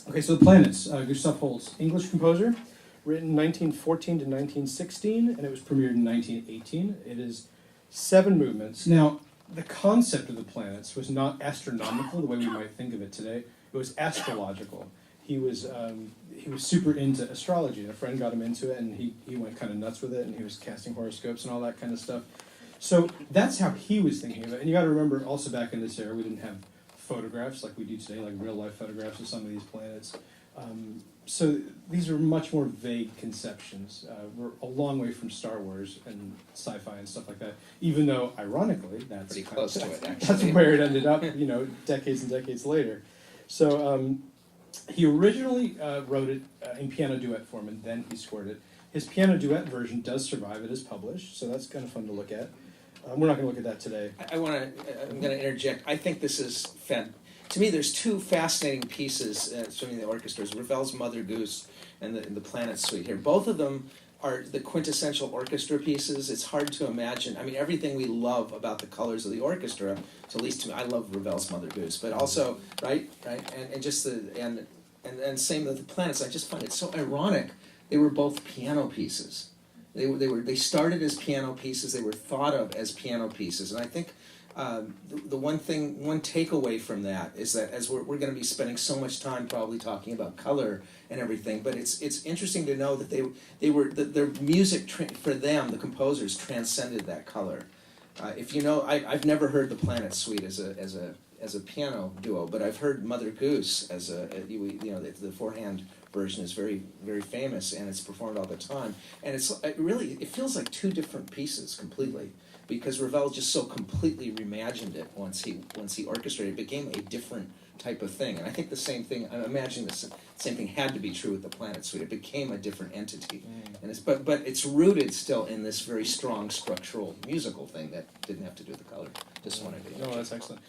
Okay, so the Planets, Gustav Holst, English composer, written 1914 to 1916, and it was premiered in 1918. It is 7 movements. Now, the concept of the planets was not astronomical the way we might think of it today. It was astrological. He was super into astrology, and a friend got him into it, and he went kind of nuts with it, and he was casting horoscopes and all that kind of stuff. So that's how he was thinking of it. And you got to remember, also back in this era, we didn't have photographs like we do today, like real-life photographs of some of these planets. So these are much more vague conceptions. We're a long way from Star Wars and sci-fi and stuff like that, even though, ironically, that's Pretty close to it, that's actually. where it ended up, decades and decades later. So he originally wrote it in piano duet form, and then he scored it. His piano duet version does survive. It is published, so that's kind of fun to look at. We're not going to look at that today. I'm going to interject. I think this is to me, there's 2 fascinating pieces swimming the orchestras: Ravel's Mother Goose and the Planet Suite here. Both of them are the quintessential orchestra pieces. It's hard to imagine. I mean, everything we love about the colors of the orchestra. So at least to me, I love Ravel's Mother Goose, but also right, and just and same with the planets. I just find it so ironic. They were both piano pieces. They started as piano pieces. They were thought of as piano pieces, and I think the one takeaway from that is that as we're going to be spending so much time probably talking about color and everything, but it's interesting to know that their music for them, the composers, transcended that color. If you know, I've never heard the Planet Suite as a piano duo, but I've heard Mother Goose as the four-hand version is very, very famous, and it's performed all the time. And it feels like 2 different pieces completely, because Ravel just so completely reimagined it once he orchestrated. It became a different type of thing. And I think the same thing. I'm imagining the same thing had to be true with the Planet Suite. It became a different entity, and but it's rooted still in this very strong structural musical thing that didn't have to do with the color. Just wanted to. No, that's excellent.